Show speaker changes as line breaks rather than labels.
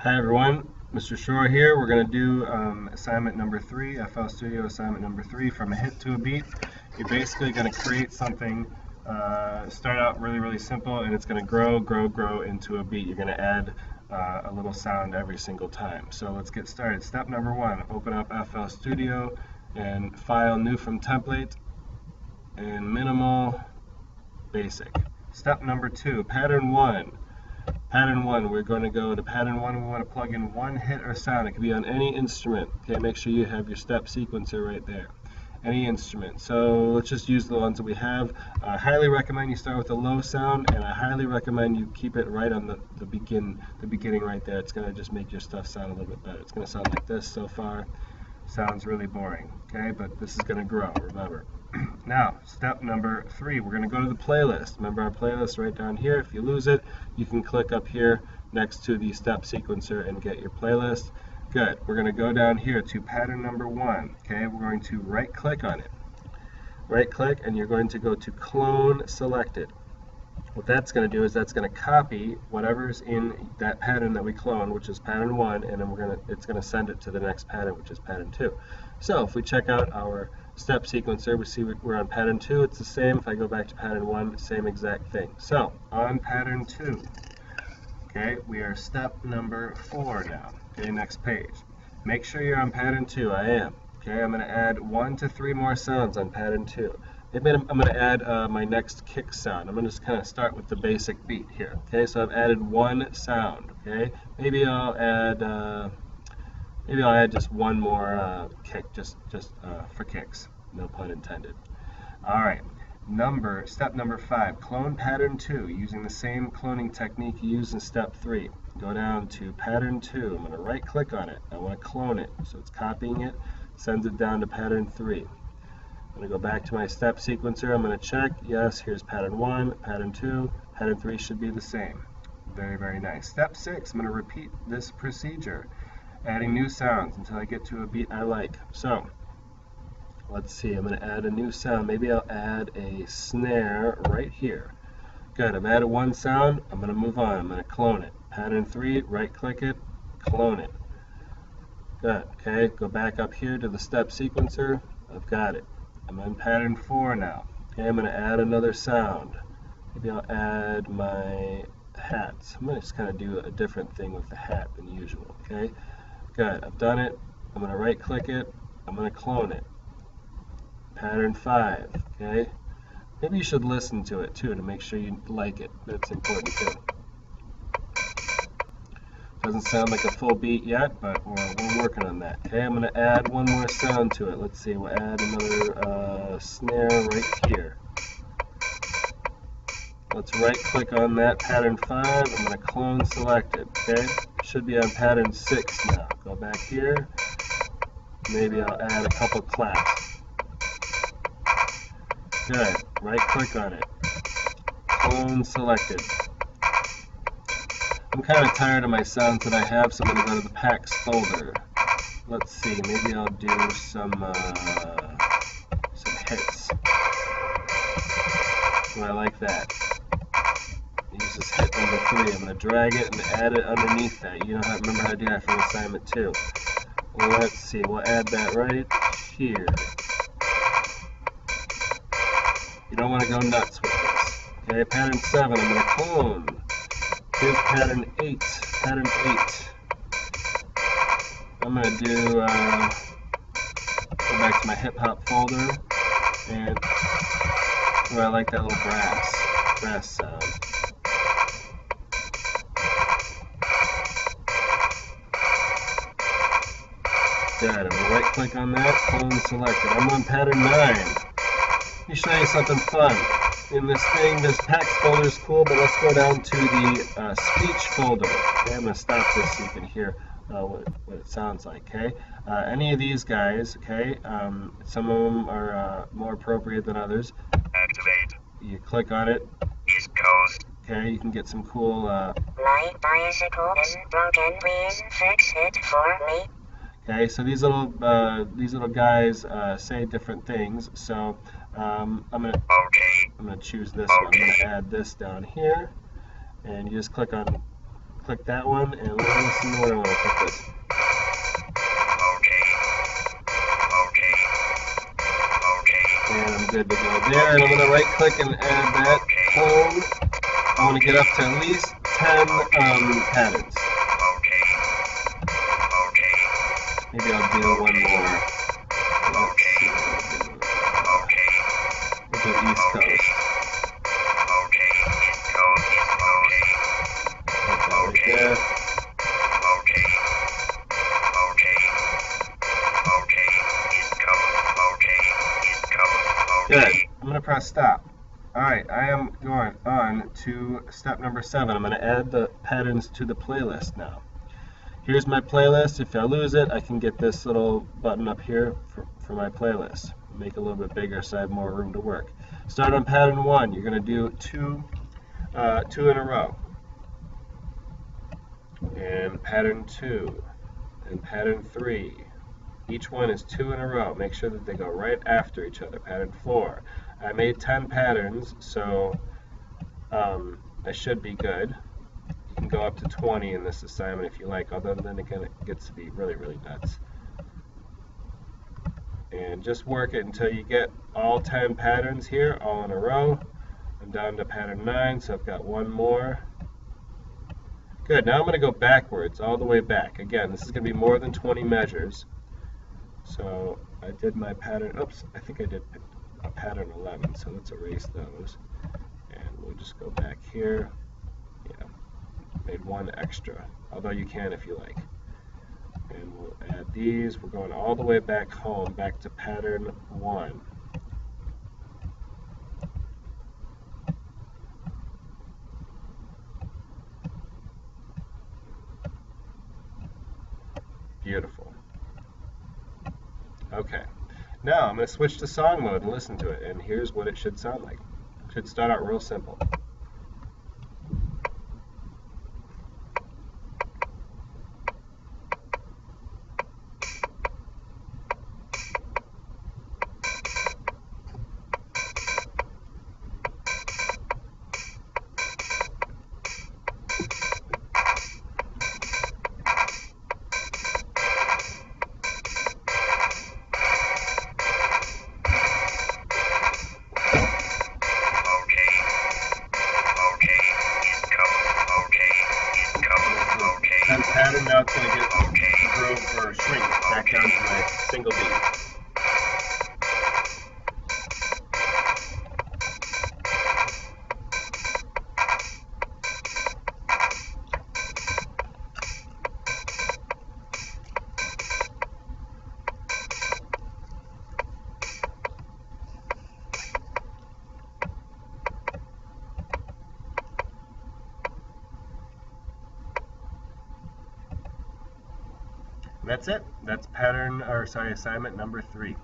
Hi everyone, Mr. Shore here. We're going to do assignment number 3, FL Studio assignment number 3, from a hit to a beat. You're basically going to create something, start out really simple, and it's going to grow into a beat. You're going to add a little sound every single time. So let's get started. Step number 1, open up FL Studio and file new from template and minimal basic. Step number 2, pattern 1. Pattern 1, we're going to go to pattern 1. We want to plug in one hit or sound. It can be on any instrument. Okay, make sure you have your step sequencer right there. Any instrument. So let's just use the ones that we have. I highly recommend you start with a low sound, and I highly recommend you keep it right on the beginning right there. It's going to just make your stuff sound a little bit better. It's going to sound like this so far. Sounds really boring, okay? But this is going to grow, remember. Now, step number 3, we're going to go to the playlist. Remember our playlist right down here. If you lose it, you can click up here next to the step sequencer and get your playlist. Good. We're going to go down here to pattern number 1. Okay, we're going to right click on it. Right click, and you're going to go to clone selected. What that's going to do is that's going to copy whatever's in that pattern that we cloned, which is pattern 1, and then it's going to send it to the next pattern, which is pattern 2. So if we check out our step sequencer, we see we're on pattern 2. It's the same. If I go back to pattern 1, same exact thing. So on pattern 2, okay, we are step number 4 now. Okay, next page. Make sure you're on pattern 2. I am. Okay, I'm going to add 1 to 3 more sounds on pattern 2. Maybe I'm going to add my next kick sound. I'm going to just kind of start with the basic beat here. Okay, so I've added one sound. Okay, maybe I'll add just one more kick, just for kicks. No pun intended. All right. Step number 5. Clone pattern 2 using the same cloning technique you used in step 3. Go down to pattern 2. I'm going to right click on it. I want to clone it. So it's copying it, sends it down to pattern 3. I'm going to go back to my step sequencer. I'm going to check. Yes, here's pattern 1, pattern 2, pattern 3 should be the same. Very nice. Step 6, I'm going to repeat this procedure, adding new sounds until I get to a beat I like. So let's see, I'm going to add a new sound. Maybe I'll add a snare right here. Good, I've added one sound. I'm going to move on. I'm going to clone it. Pattern 3, right click it, clone it. Good, okay, go back up here to the step sequencer. I've got it. I'm on pattern 4 now. Okay, I'm going to add another sound. Maybe I'll add my hats. I'm going to just kind of do a different thing with the hat than usual. Okay, good. I've done it. I'm going to right click it. I'm going to clone it. Pattern 5. Okay, maybe you should listen to it too to make sure you like it. That's important too. Doesn't sound like a full beat yet, but we're working on that. Okay, I'm going to add one more sound to it. Let's see, we'll add another snare right here. Let's right click on that, pattern 5. I'm going to clone selected. Okay, should be on pattern 6 now. Go back here. Maybe I'll add a couple claps. Good, right click on it. Clone selected. I'm kind of tired of my sounds that I have, so I'm going to go to the packs folder. Let's see, maybe I'll do some hits. Oh, I like that. Use this hit number 3. I'm going to drag it and add it underneath that. You know how, remember how to do that from assignment 2. Well, let's see, we'll add that right here. You don't want to go nuts with this. Okay, pattern 7, I'm going to clone. Here's pattern 8. Pattern 8. I'm going to do, go back to my hip hop folder, and I like that little brass sound. Good, I'm going to right click on that, clone selected. I'm on pattern 9. Let me show you something fun. In this thing, this packs folder is cool, but let's go down to the speech folder. Okay, I'm going to stop this so you can hear what it sounds like. Okay, any of these guys, okay, some of them are more appropriate than others.
Activate.
You click on it.
East Coast.
Okay, you can get some cool.
My bicycle is broken. Please fix it for me.
Okay, so these little guys say different things. So I'm gonna choose this one. I'm gonna add this down here, and you just click on click that one, and listen to what I want to click this. And I'm good to go there. And I'm going to right click and add that home. I want to get up to at least 10 patterns. Maybe I'll do one more. Let's see. We'll do East Coast. Right there. Good. I'm going to press stop. Alright, I am going on to step number 7. I'm going to add the patterns to the playlist now. Here's my playlist. If I lose it, I can get this little button up here for my playlist. Make it a little bit bigger so I have more room to work. Start on pattern 1. You're going to do two in a row. And pattern 2. And pattern 3. Each one is 2 in a row. Make sure that they go right after each other. Pattern 4. I made 10 patterns, so I should be good. You can go up to 20 in this assignment if you like, although then it gets to be really, really nuts. And just work it until you get all 10 patterns here, all in a row. I'm down to pattern 9, so I've got one more. Good, now I'm going to go backwards, all the way back. Again, this is going to be more than 20 measures. So I did my pattern, oops, I think I did a pattern 11, so let's erase those. And we'll just go back here. Yeah, made one extra, although you can if you like. And we'll add these. We're going all the way back home, back to pattern 1. Beautiful. Okay, now I'm going to switch to song mode and listen to it, and here's what it should sound like. It should start out real simple. Pattern, now it's going to get grow or shrink back down to my single beat. That's it. That's assignment number 3.